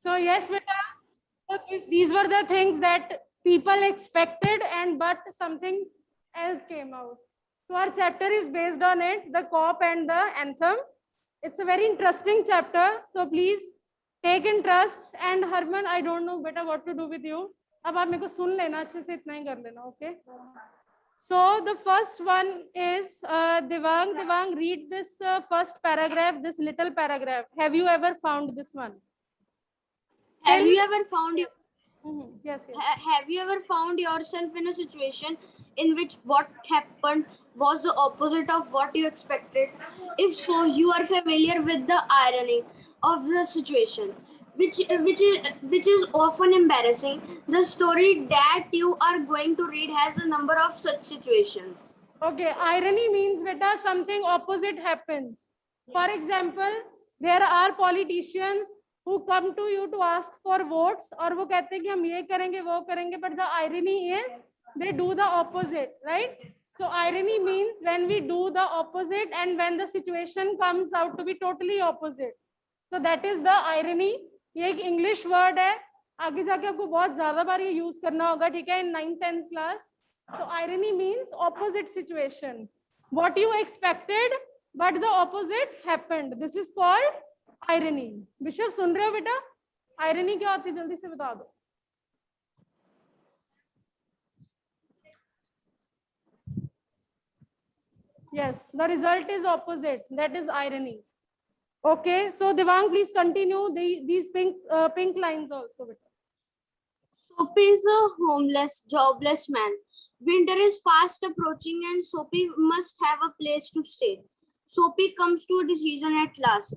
So yes, beta. So these were the things that people expected, and but something else came out. So our chapter is based on it, the COP and the anthem. It's a very interesting chapter. So please take interest. And Harman, I don't know beta what to do with you. अब आप मेरे को सुन लेना अच्छे से, इतना ही कर लेना, okay? So the first one is Devang. Devang, read this first paragraph, this little paragraph. Have you ever found this one? Have you ever found your Yes, yes. Have you ever found yourself in a situation in which what happened was the opposite of what you expected? If so, you are familiar with the irony of the situation, which is often embarrassing. The story that you are going to read has a number of such situations. Okay, irony means beta something opposite happens. For example, there are politicians who come to you to ask for votes, और वो कहते हैं कि हम ये करेंगे वो करेंगे, but the irony is they do the opposite, right? So irony means when we do the opposite and when the situation comes out to be totally opposite. So that is the irony. ये एक English word है, आगे जाके आपको बहुत ज्यादा बार ये use करना होगा, ठीक है? In 9th 10th class. So irony means opposite situation. What you expected, but the opposite happened. This is called irony. विशव सुन रहे हो बेटा? Irony क्या होती है जल्दी से बता दो. Yes, the result is opposite. That is irony. Okay, so Devang, please continue these pink lines also, beta. Soapy is a homeless, jobless man. Winter is fast approaching and Soapy must have a place to stay. Soapy comes to a decision at last.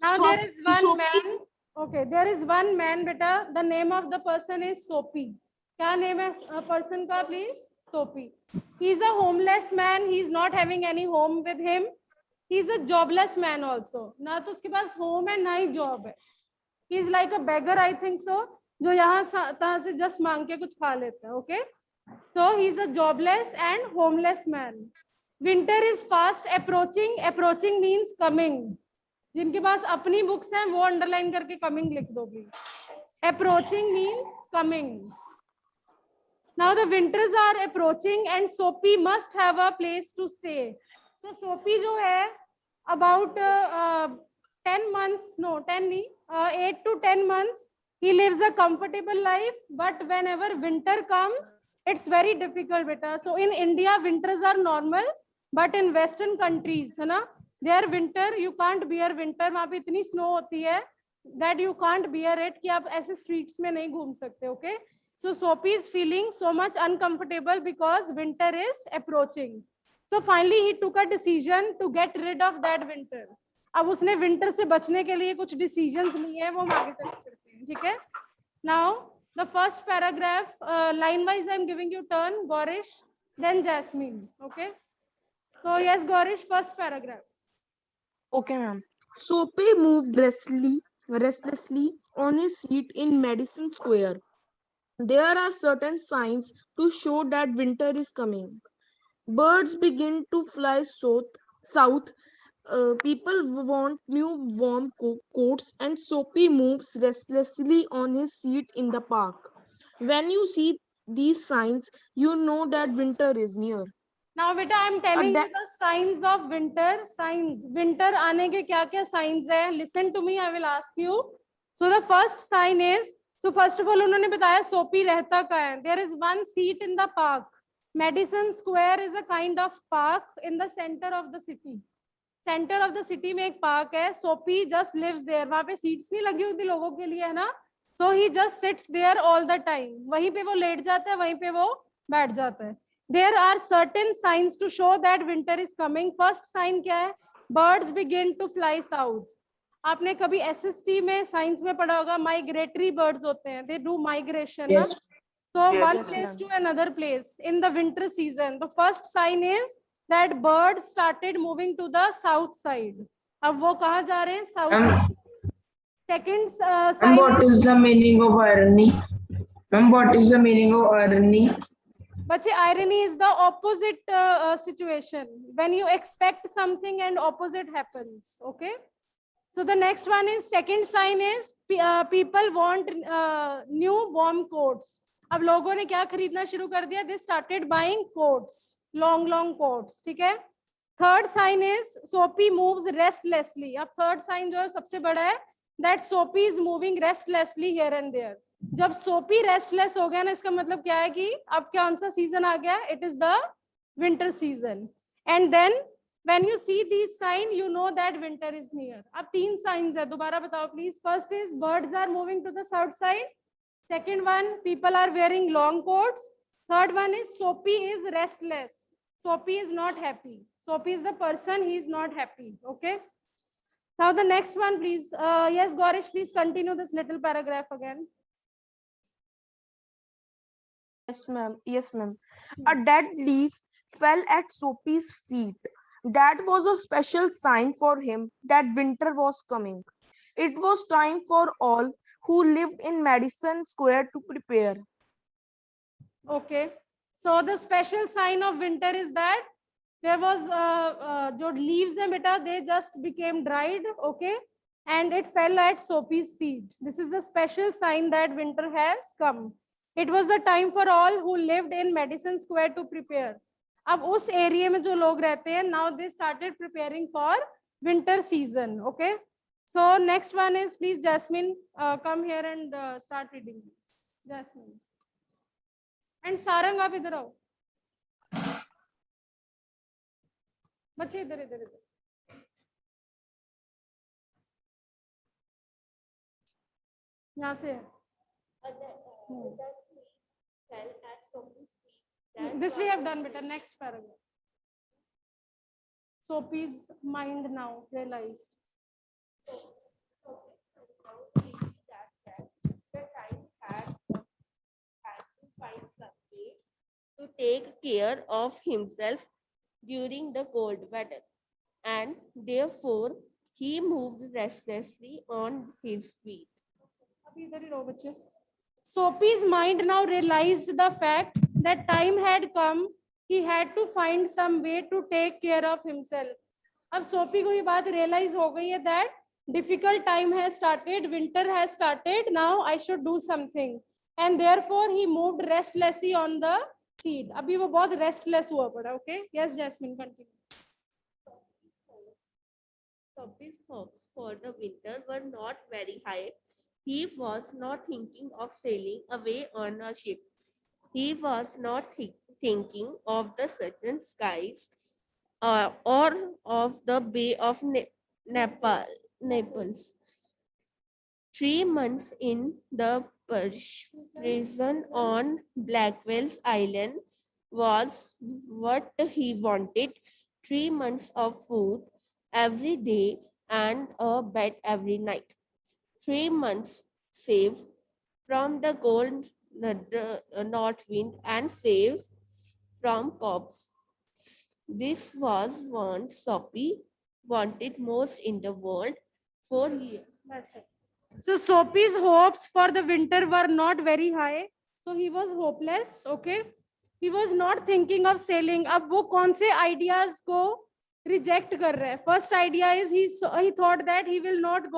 Now there is one man. Okay, there is one man, beta. The name of the person is Soapy. क्या name है person का, please? Soapy. He is a homeless man. He is not having any home with him. He is a jobless man also. ना तो उसके पास home है ना ही job है. He is like a beggar, I think so. जो यहाँ तहाँ से just मांग के कुछ खा लेता है. Okay. So he is a jobless and homeless man. Winter is fast approaching. Approaching means coming. जिनके पास अपनी बुक्स हैं वो अंडरलाइन करके कमिंग लिख दो please. Approaching means coming. Now the winters are approaching and Soapy must have a place to stay. तो Soapy जो है about 10 months, no 10 नहीं, 8 to 10 months he lives a comfortable life, but whenever winter comes it's very difficult beta. So in India winters are normal, but in western countries है ना, their winter you can't bear winter. वहाँ पे इतनी snow होती है that you can't bear it कि आप ऐसे streets में नहीं घूम सकते. Okay, so Soapy is feeling so much uncomfortable because winter is approaching. So finally he took a decision to get rid of that winter. अब उसने winter से बचने के लिए कुछ decisions लिए हैं, वो हम आगे चल करते हैं, ठीक है? Now the first paragraph, line wise I am giving you turn. Gaurish, then Jasmine. Okay, so yes Gaurish, first paragraph. Okay, ma'am. Soapy moved restlessly on his seat in Madison Square. There are certain signs to show that winter is coming. Birds begin to fly south. People want new warm coats, and Soapy moves restlessly on his seat in the park. When you see these signs, you know that winter is near. Now beta I am telling you the signs of winter. Signs winter आने के क्या क्या signs है? Listen to me, I will ask you. So the first sign is, so first of all उन्होंने बताया Soapy रहता कहाँ है. There is one seat in the park. Madison Square is a kind of park in the center of the city. Center of the city में एक park है. Soapy just lives there. वहाँ पे seats नहीं लगी होती लोगों के लिए है ना. So he just sits there all the time. वहीं पे वो लेट जाता है, वहीं पे वो बैठ जाता है. There are certain signs to show that winter is coming. First sign क्या है? Birds begin to fly south. आपने कभी SST में साइंस में पढ़ा होगा, माइग्रेटरी बर्ड्स होते हैं, they do migration. Yes. So Yes, one yes, place ma'am. to another place in the winter season. The first sign is that birds started moving to the south side. अब वो कहाँ जा रहे हैं? South. Second sign. What is the meaning of irony? Ma'am, what is the meaning of irony? But irony is the opposite situation when you expect something and opposite happens. Okay. So the next one is second sign is people want new warm coats. अब लोगों ने क्या खरीदना शुरू कर दिया? They started buying coats, long coats. ठीक है? Third sign is Soapy moves restlessly. अब third sign जो है सबसे बड़ा है that Soapy is moving restlessly here and there. जब Soapy restless हो गया ना, इसका मतलब क्या है कि अब कौन सा season आ गया? It is the winter season. And then when you see these signs, you know that winter is near. अब तीन signs है, दोबारा बताओ please. First is birds are moving to the south side. Second one, people are wearing long coats. Third one is Soapy is restless. Soapy is not happy. Soapy is the person, he is not happy. Okay. Now the next one, please. Yes, Gaurish, please continue this little paragraph again. Yes, ma'am. Yes, ma'am. A dead leaf fell at Soapy's feet. That was a special sign for him that winter was coming. It was time for all who lived in Madison Square to prepare. Okay. So the special sign of winter is that there was जो leaves हैं बेटा, they just became dried. Okay. And it fell at Soapy's feet. This is a special sign that winter has come. It was the time for all who lived in Madison Square to prepare. अब उस area में जो लोग रहते हैं, now they started preparing for winter season. Okay. So next one is please Jasmine, come here and start reading this. Jasmine. And Sarang, आप इधर आओ. बच्चे इधर इधर इधर. यहाँ से. This we have done, better. Next paragraph. Soapy's mind now realized. To take care of himself during the cold weather, and therefore he moved restlessly on his feet. Soapy's mind now realized the fact that time had come. He had to find some way to take care of himself. अब Soapy को ये बात realize हो गई है that difficult time has started, winter has started. Now I should do something, and therefore he moved restlessly on the seat. अभी वो बहुत restless हुआ पड़ा. Okay? Yes, Jasmine, continue. Soapy's hopes for the winter were not very high. He was not thinking of sailing away on a ship. He was not thinking of the certain skies or of the Bay of Naples. 3 months in the prison on Blackwell's Island was what he wanted. 3 months of food every day and a bed every night. 3 months saved from the cold north wind and saved from cops. This was what Soapy wanted most in the world for years. That's it. So Soapy's hopes for the winter were not very high. So he was hopeless. Okay. He was not thinking of sailing. अब वो कौन से ideas को reject कर रहा है? First idea is he thought that he will not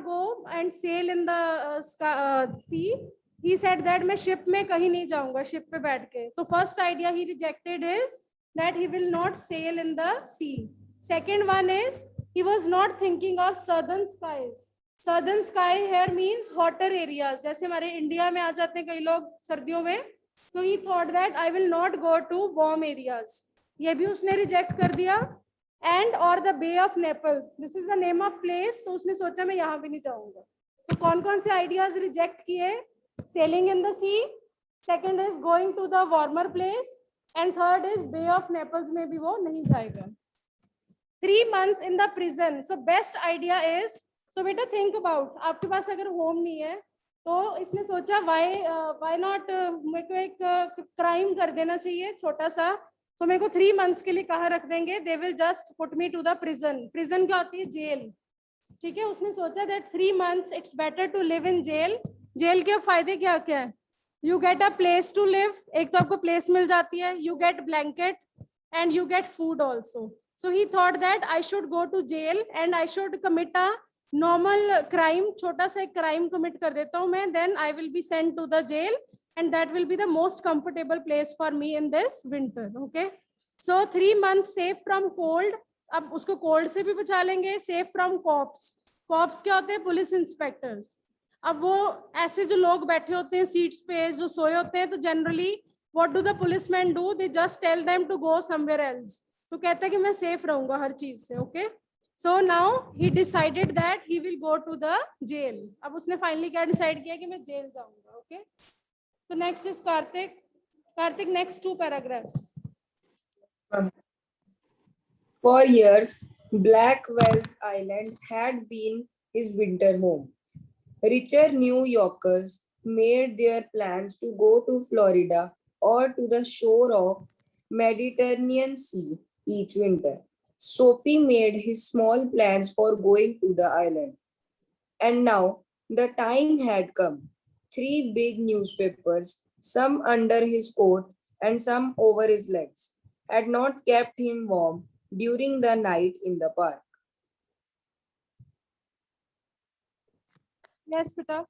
go and sail in the sea. He said that मैं ship में कहीं नहीं जाऊंगा, ship पे बैठ के. So first idea he rejected is that he will not sail in the sea. Second one is he was not thinking of southern skies. Southern sky here means hotter areas. जैसे हमारे India में आ जाते हैं कई लोग सर्दियों में. So he thought that I will not go to warm areas. ये भी उसने reject कर दिया. And or the Bay of Naples. This is the name of place. तो उसने सोचा मैं यहाँ भी नहीं जाऊंगा. तो कौन-कौन से ideas reject किए? Sailing in the sea. Second is going to the warmer place. And third is Bay of Naples में भी वो नहीं जाएगा. 3 months in the prison. So best idea is, so बेटा think about, आपके पास अगर home नहीं है, तो इसने सोचा why not मेरे को एक crime कर देना चाहिए छोटा सा, तो मेरे को 3 months के लिए कहाँ रख देंगे? They will just put me to the prison. Prison क्या होती है? जेल. ठीक है, उसने सोचा that 3 months it's better to live in jail. Jail के फायदे क्या क्या है? You get a place to live. एक तो आपको place मिल जाती है. You get blanket and you get food also. So he thought that I should go to jail and I should commit a normal crime, छोटा सा एक crime commit कर देता हूँ मैं, then I will be sent to the jail and that will be the most comfortable place for me in this winter. Okay. So 3 months safe from cold. अब उसको cold से भी बचा लेंगे, safe from cops. Cops क्या होते हैं? Police inspectors. अब वो ऐसे जो लोग बैठे होते हैं सीट्स पे, जो सोए होते हैं, तो generally what do the policemen do? They just tell them to go somewhere else. तो कहता है कि मैं सेफ रहूंगा हर चीज से. Okay. So now he decided that he will go to the jail. अब उसने फाइनली क्या डिसाइड किया कि मैं जेल जाऊंगा. Okay. So next is Kartik. Kartik, next 2 paragraphs. For years, Blackwell's Island had been his winter home. Richer New Yorkers made their plans to go to Florida or to the shore of Mediterranean Sea each winter. Soapy made his small plans for going to the island. And now the time had come. 3 big newspapers, some under his coat and some over his legs, had not kept him warm during the night in the park. Yes, beta.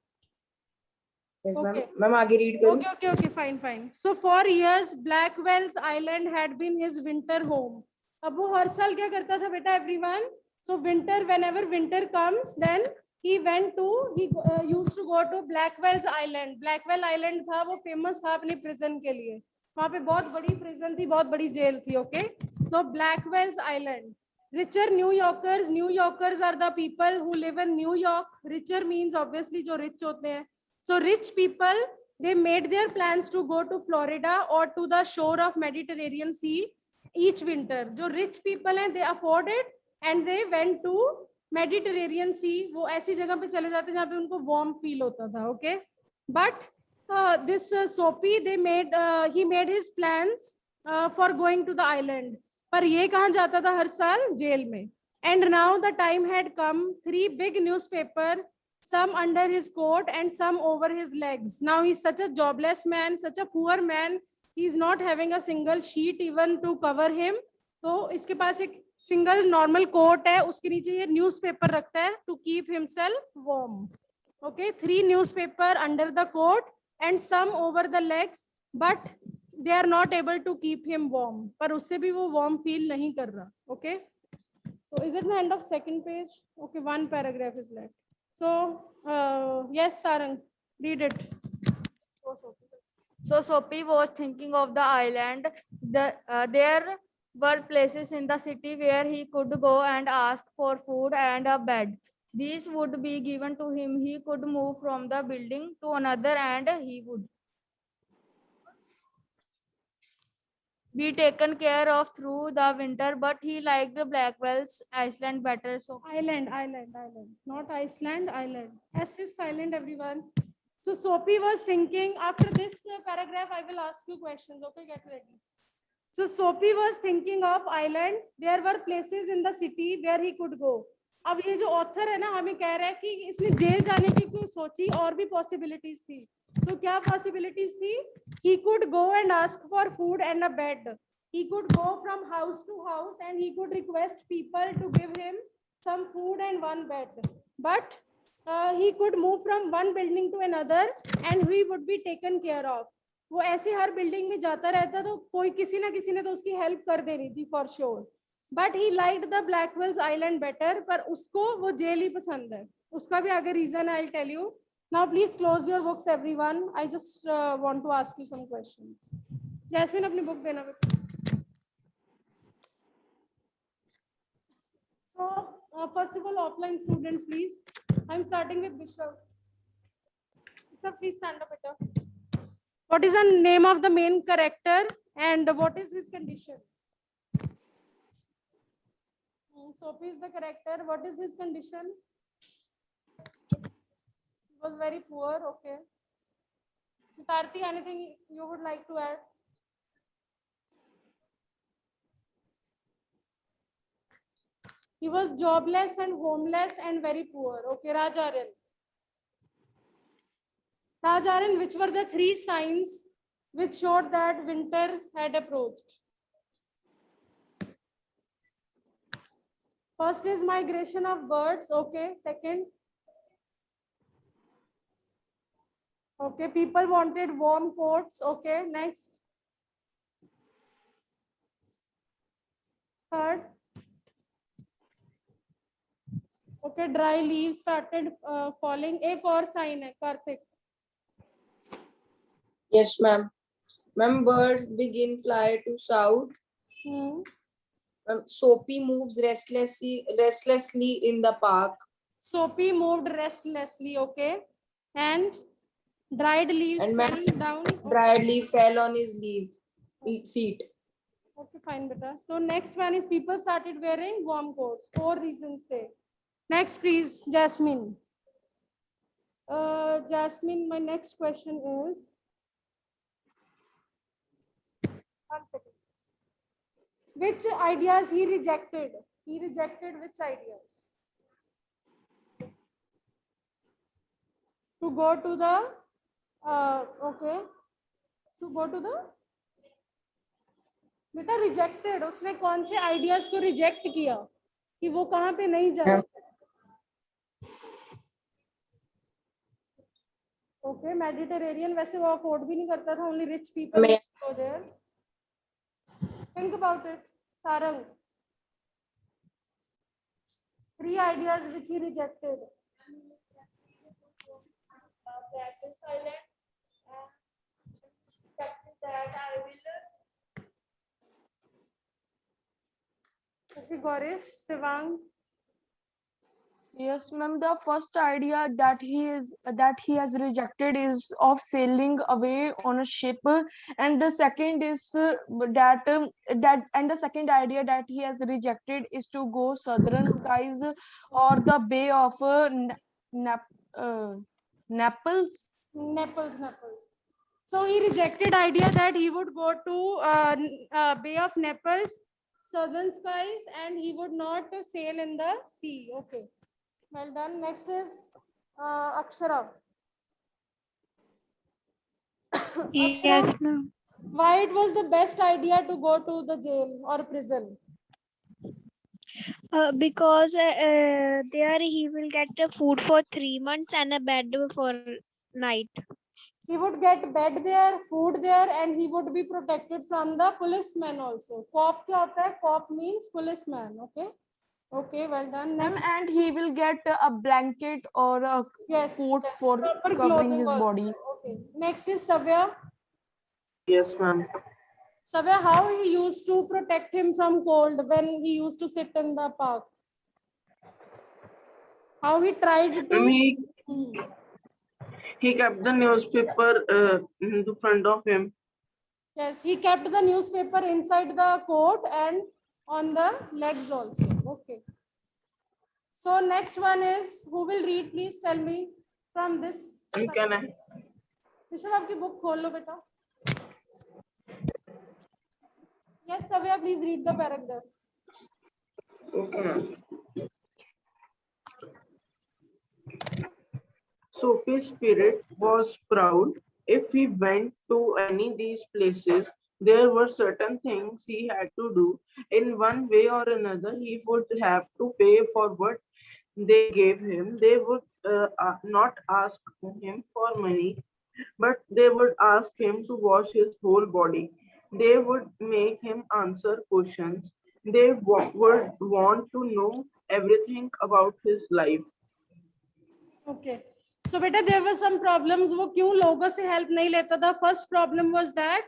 Yes, ma'am. Okay. Ma'am, आगे read करूं? Okay, fine. So for years, Blackwell's Island had been his winter home. अब वो हर साल क्या करता था बेटा, everyone? So winter, whenever winter comes, then he used to go to Blackwell's Island. Blackwell Island था, वो famous था अपनी prison के लिए. वहाँ पे बहुत बड़ी prison थी, बहुत बड़ी jail थी. Okay. So Blackwell's Island. Richer New Yorkers are the people who live in New York. Richer means obviously जो rich होते हैं. So rich people, they made their plans to go to Florida or to the shore of Mediterranean Sea each winter. जो rich people हैं, they afforded and they went to Mediterranean Sea. वो ऐसी जगह पे चले जाते जहाँ पे उनको warm feel होता था. Okay. But this Soapy, he made his plans for going to the island. पर ये कहाँ जाता था हर साल? जेल में. And now the time had come. 3 big newspaper, some under his coat and some over his legs. Now he's such a jobless man, such a poor man. He's not having a single sheet even to cover him. तो इसके पास एक single normal coat है, उसके नीचे ये newspaper रखता है to keep himself warm. Okay, 3 newspaper under the coat and some over the legs, but they are not able to keep him warm. पर उससे भी वो warm feel नहीं कर रहा. Okay. So is it the end of 2nd page? Okay, 1 paragraph is left. So yes, Sarang, read it. So Soapy was thinking of the island. There were places in the city where he could go and ask for food and a bed. These would be given to him. He could move from the building to another and he would be taken care of through the winter, but he liked Blackwell's Island better. So Island, not Iceland, island. S is silent, everyone. So Soapy was thinking, after this paragraph, I will ask you questions. Okay, get ready. So Soapy was thinking of island. There were places in the city where he could go. अब ये जो author है ना, हमें कह रहा है कि इसने जेल जाने की कोई सोची और भी पॉसिबिलिटीज थी. तो क्या पॉसिबिलिटीज थी? He could go and ask for food and a bed. He could go from house to house and he could request people to give him some food and one bed. But he could move from one building to another and he would be taken care of. वो ऐसे हर building में जाता रहता तो कोई किसी ना किसी ने तो उसकी हेल्प कर देनी थी for sure. But he liked the Blackwell's Island better. पर उसको वो जेल ही पसंद है. उसका भी आगे reason I'll tell you. Now please close your books, everyone. I just want to ask you some questions. Jasmine, अपनी book देना बेटा. So first of all, offline students, please. I'm starting with Bishop. Bishop, please stand up, better. What is the name of the main character and what is his condition? Soapy is the character. What is his condition? He was very poor. Okay. Tarti, anything you would like to add? He was jobless and homeless and very poor. Okay, Rajaran. Rajaran, which were the 3 signs which showed that winter had approached? First is migration of birds. Okay. Second. Okay. People wanted warm coats. Okay. Next. Third. Okay. Dry leaves started falling. एक और sign है Kartik. Yes, ma'am. Ma'am, birds begin fly to south. Soapy moves restlessly in the park. Soapy moved restlessly. Okay. And dried leaves And fell down. Dried leaf fell on his feet. Okay, fine, beta. So next one is people started wearing warm coats. 4 reasons there. Next, please, Jasmine. Jasmine, my next question is. One second. Which ideas he rejected? He rejected which ideas? To go to the. Okay. To go to the. बेटा rejected उसने कौन से ideas को reject किया कि वो कहाँ पे नहीं जाए ओके मेडिटेरेनियन वैसे वो अफोर्ड भी नहीं करता था only rich people go there think about it Sarang 3 ideas which he rejected Okay, Gaurish, Devang. Yes, ma'am. The first idea that he has rejected is of sailing away on a ship, and the second is the second idea that he has rejected is to go southern skies or the Bay of Naples. Naples. So he rejected idea that he would go to Bay of Naples, southern skies, and he would not sail in the sea. Okay, well done. Next is Akshara. Yes, ma'am. Why it was the best idea to go to the jail or prison? Because there he will get the food for 3 months and a bed for night. He would get bed there, food there, and he would be protected from the policemen also. Cop क्या होता है? Cop means policeman. Okay. Okay, well done. Next. And he will get a blanket or a coat for proper covering clothing his also. body. Okay. Next is Savya. Yes, ma'am. Savya, how he used to protect him from cold when he used to sit in the park? How he tried to. He kept the newspaper in the front of him. Yes, he kept the newspaper inside the coat and on the legs also. Okay. So next one is, who will read? Please tell me from this. Can I? Rishabh, आपकी book खोल लो बेटा. Yes, Savya, please read the paragraph. Okay, ma'am. Sophie's spirit was proud. If he went to any of these places, there were certain things he had to do. In one way or another, he would have to pay for what they gave him. They would not ask him for money, but they would ask him to wash his whole body. They would make him answer questions. They would want to know everything about his life. Okay. So beta, there were some problems. वो क्यों लोगों से help नहीं लेता था? First problem was that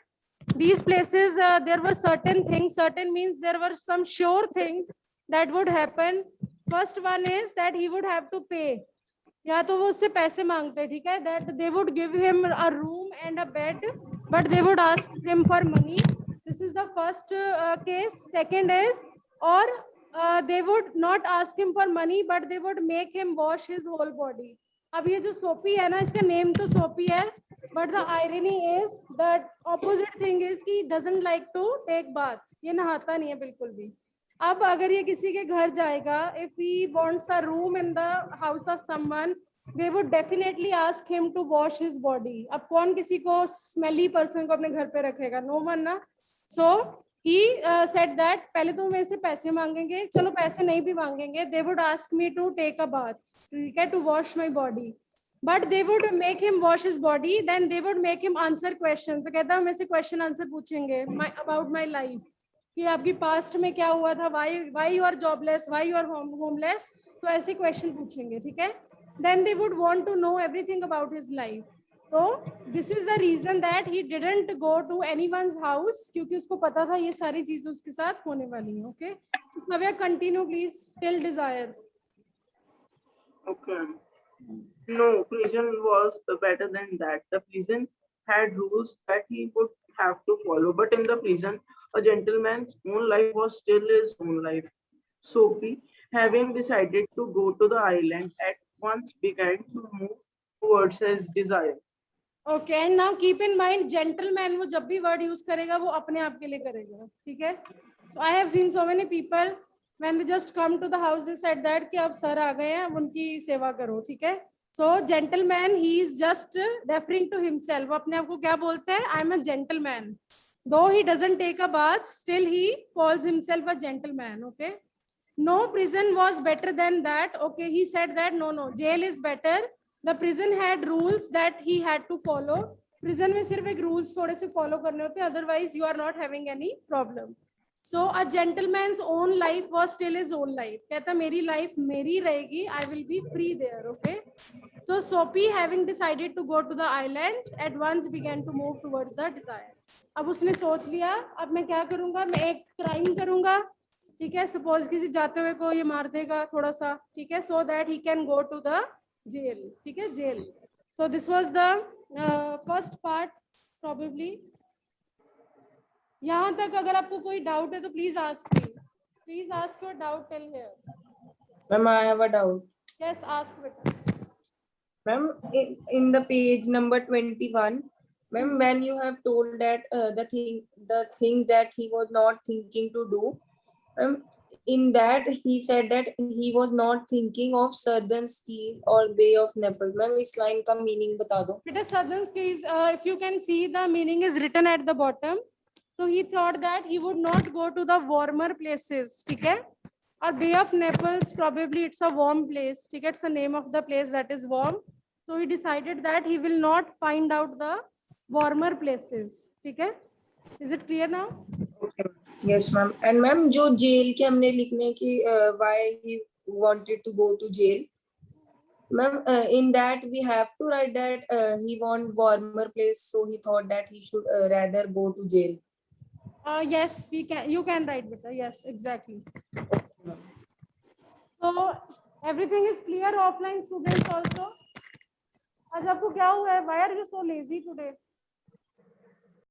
these places there were certain things. Certain means there were some sure things that would happen. First one is that he would have to pay. या तो वो उससे पैसे मांगते, ठीक है? That they would give him a room and a bed, but they would ask him for money. This is the first case. Second is, or they would not ask him for money, but they would make him wash his whole body. अब ये जो सोपी है ना, इसका name तो सोपी है, but the irony is that opposite thing is कि doesn't like to take bath. ये नहाता नहीं है बिल्कुल भी. अब अगर ये किसी के घर जाएगा, if he wants a room in the house of someone, they would definitely ask him to wash his body. अब कौन किसी को smelly person को अपने घर पे रखेगा? No one ना. So he said that पहले तो मेरे से पैसे मांगेंगे, चलो पैसे नहीं भी मांगेंगे, they would ask me to take a bath, ठीक है, to wash my body, but they would make him wash his body, then they would make him answer questions. तो कहता है मेरे से question answer पूछेंगे about my life, कि आपकी past में क्या हुआ था, why you are jobless, why you are homeless, तो ऐसे question पूछेंगे, ठीक है. Then they would want to know everything about his life. So this is the reason that he didn't go to anyone's house, क्योंकि उसको पता था ये सारी चीजें उसके साथ होने वाली हैं. Okay, Navya, continue please till desire. Okay. No, prison was better than that. The prison had rules that he would have to follow, but in the prison, a gentleman's own life was still his own life. Sophie, having decided to go to the island, at once began to move towards his desire. Okay, and now keep in mind, gentleman वो जब भी word use करेगा वो अपने आप के लिए करेगा, ठीक है. So I have seen so many people when they just come to the house they said that कि अब सर आ गए हैं, अब उनकी सेवा करो, ठीक है. So gentleman, he is just referring to himself. वो अपने आप को क्या बोलते हैं? I am a gentleman. Though he doesn't take a bath, still he calls himself a gentleman. Okay. No prison was better than that. Okay, he said that no, jail is better. The prison had rules that he had to follow. Prison में सिर्फ एक rules थोड़े से follow करने होते हैं, otherwise you are not having any problem. So a gentleman's own life was still his own life. कहता मेरी life मेरी रहेगी, I will be free there. Okay. So Sophie, having decided to go to the island, at once began to move towards the desire. अब उसने सोच लिया, अब मैं क्या करूँगा, मैं एक crime करूँगा, ठीक है. Suppose किसी जाते हुए को ये मार देगा थोड़ा सा, ठीक है, so that he can go to the jail, ठीक है, jail. So this was the first part probably. यहाँ तक अगर आपको कोई डाउट है तो please ask me. Please ask your doubt till here. Ma'am, I have a doubt. Yes ask बेटा. Ma'am, in the page number 21, ma'am, when you have told that the thing that he was not thinking to do, in that he said that he was not thinking of Southern Seas or Bay of Naples. Ma'am, इस line का meaning बता दो. बेटा southern seas, if you can see the meaning is written at the bottom. So he thought that he would not go to the warmer places, ठीक है. और Bay of Naples, probably it's a warm place, ठीक है, it's the name of the place that is warm. So he decided that he will not find out the warmer places, ठीक है. Is it clear now? Yes, ma'am. And ma'am, जो jail के हमने लिखने की why he wanted to go to jail, ma'am, in that we have to write that he want warmer place, so he thought that he should rather go to jail. Yes, we can. You can write better. Yes, exactly. So everything is clear. Offline students also. आज आपको क्या हुआ है? Why are you so lazy today?